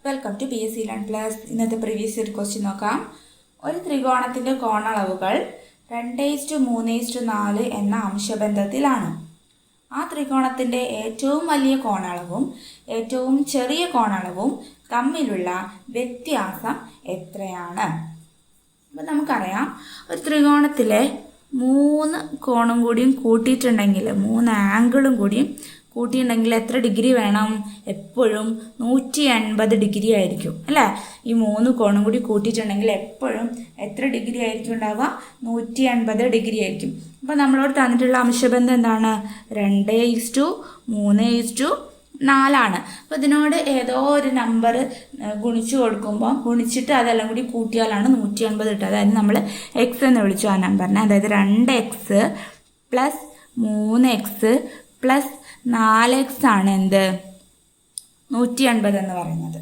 Welcome to PSC Learn Plus. ഇന്നത്തെ previous year question നോക്കാം. ഒരു ത്രികോണത്തിൻ്റെ കോണളവുകൾ 2:3:4 എന്ന അംശബന്ധത്തിലാണ്. ആ ത്രികോണത്തിൻ്റെ ഏറ്റവും വലിയ കോണളവും ഏറ്റവും ചെറിയ കോണളവും തമ്മിലുള്ള വ്യത്യാസം എത്രയാണ്? അപ്പം നമുക്കറിയാം, ഒരു ത്രികോണത്തിലെ 3 കോണും കൂടിയും കൂട്ടിയിട്ടുണ്ടെങ്കിൽ, 3 ആംഗിളും കൂടിയും കൂട്ടിയിട്ടുണ്ടെങ്കിൽ എത്ര ഡിഗ്രി വേണം? എപ്പോഴും 180 ഡിഗ്രി ആയിരിക്കും അല്ലേ? ഈ 3 കോണും കൂടി കൂട്ടിയിട്ടുണ്ടെങ്കിൽ എപ്പോഴും എത്ര ഡിഗ്രി ആയിരിക്കും ഉണ്ടാവുക? 180 ഡിഗ്രി ആയിരിക്കും. അപ്പോൾ നമ്മളോട് തന്നിട്ടുള്ള അംശബന്ധം എന്താണ്? 2:3:4. അപ്പോൾ ഇതിനോട് ഏതോ ഒരു നമ്പർ ഗുണിച്ചു കൊടുക്കുമ്പോൾ ഗുണിച്ചിട്ട് അതെല്ലാം കൂടി കൂട്ടിയാലാണ് 180 കിട്ടുക. അതായത് നമ്മൾ എക്സ് എന്ന് വിളിച്ചു ആ നമ്പറിനെ. അതായത് 2x + 3x + 4x ആണ് എന്ത്? 180 എന്ന് പറയുന്നത്.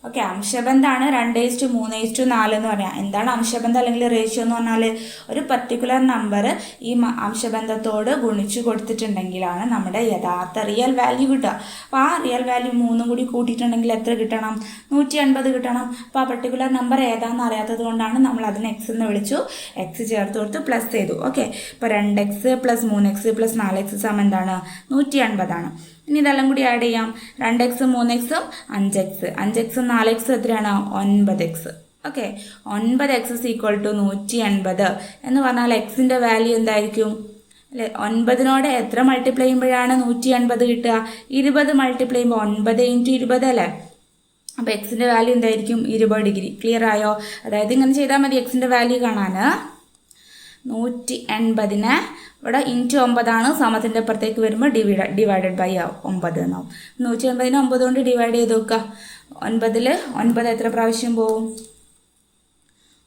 ഓക്കെ, അംശബന്ധമാണ് 2:3:4 എന്ന് പറയാം. എന്താണ് അംശബന്ധം അല്ലെങ്കിൽ റേഷ്യോ എന്ന് പറഞ്ഞാൽ? ഒരു പർട്ടിക്കുലർ നമ്പർ ഈ അംശബന്ധത്തോട് ഗുണിച്ചു കൊടുത്തിട്ടുണ്ടെങ്കിലാണ് നമ്മുടെ യഥാർത്ഥ റിയൽ വാല്യൂ കിട്ടുക. അപ്പോൾ ആ റിയൽ വാല്യൂ 3 കൂടി കൂട്ടിയിട്ടുണ്ടെങ്കിൽ എത്ര കിട്ടണം? 180 കിട്ടണം. അപ്പോൾ ആ പർട്ടിക്കുലർ നമ്പർ ഏതാണെന്ന് അറിയാത്തത് കൊണ്ടാണ് നമ്മൾ അതിന് എക്സ് എന്ന് വിളിച്ചു, എക്സ് ചേർത്ത് കൊടുത്ത് പ്ലസ് ചെയ്തു. ഓക്കെ, ഇപ്പോൾ 2x + 3x + 4x എന്താണ്? 180 ആണ്. ഇനി ഇതെല്ലാം കൂടി ആഡ് ചെയ്യാം. 2x 3x 5x 5x 4x എത്രയാണ്? 9x. ഓക്കെ, 9x = 180 എന്ന് പറഞ്ഞാൽ എക്സിൻ്റെ വാല്യൂ എന്തായിരിക്കും അല്ലേ? 9നോട് എത്ര മൾട്ടിപ്ലൈ ചെയ്യുമ്പോഴാണ് 180 കിട്ടുക? 20 മൾട്ടിപ്ലൈ ചെയ്യുമ്പോൾ 9 × 20 അല്ലേ? അപ്പോൾ എക്സിൻ്റെ വാല്യൂ എന്തായിരിക്കും? 20 ഡിഗ്രി. ക്ലിയർ ആയോ? അതായത് ഇങ്ങനെ ചെയ്താൽ മതി എക്സിൻ്റെ വാല്യൂ കാണാൻ. 180നെ ഇവിടെ ഇൻറ്റു 9 സമത്തിൻ്റെ അപ്പുറത്തേക്ക് വരുമ്പോൾ ഡിവൈഡഡ് ബൈ 9 എന്നാവും. 180നെ 9 കൊണ്ട് ഡിവൈഡ് ചെയ്ത് നോക്കുക. 9 എത്ര പ്രാവശ്യം പോവും?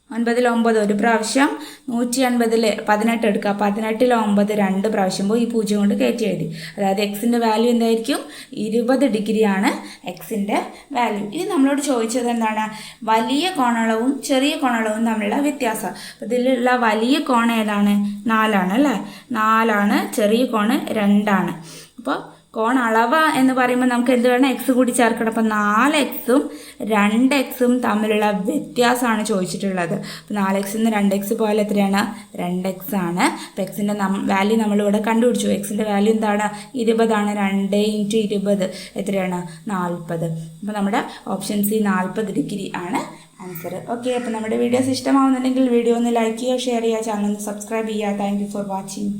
9 ഒരു പ്രാവശ്യം. 180 18 എടുക്കുക. 18 9 2 പ്രാവശ്യം പോയി. ഈ 0 കൊണ്ട് കയറ്റി എഴുതി. അതായത് എക്സിൻ്റെ വാല്യൂ എന്തായിരിക്കും? 20 ഡിഗ്രിയാണ് എക്സിൻ്റെ വാല്യൂ. ഇനി നമ്മളോട് ചോദിച്ചത് എന്താണ്? വലിയ കോണളവും ചെറിയ കോണളവും തമ്മിലുള്ള വ്യത്യാസം. അപ്പോൾ ഇതിലുള്ള വലിയ കോൺ ഏതാണ്? 4 അല്ലേ? 4. ചെറിയ കോണ് 2. അപ്പോൾ കോൺ അളവ് എന്ന് പറയുമ്പോൾ നമുക്ക് എന്ത് വേണം? എക്സ് കൂടി ചേർക്കണം. അപ്പോൾ 4x 2x തമ്മിലുള്ള വ്യത്യാസമാണ് ചോദിച്ചിട്ടുള്ളത്. അപ്പോൾ 4x 2x പോയാൽ എത്രയാണ്? 2x ആണ്. അപ്പോൾ എക്സിൻ്റെ വാല്യൂ നമ്മളിവിടെ കണ്ടുപിടിച്ചു. എക്സിൻ്റെ വാല്യൂ എന്താണ്? 20 ആണ്. 2 × 20 എത്രയാണ്? 40. അപ്പോൾ നമ്മുടെ ഓപ്ഷൻ സി 40 ഡിഗ്രി ആണ് ആൻസർ. ഓക്കെ, അപ്പോൾ നമ്മുടെ വീഡിയോസ് ഇഷ്ടമാവുന്നുണ്ടെങ്കിൽ വീഡിയോ ഒന്ന് ലൈക്ക് ചെയ്യുക, ഷെയർ ചെയ്യുക, ചാനൽ ഒന്ന് സബ്സ്ക്രൈബ് ചെയ്യുക. Thank you for watching.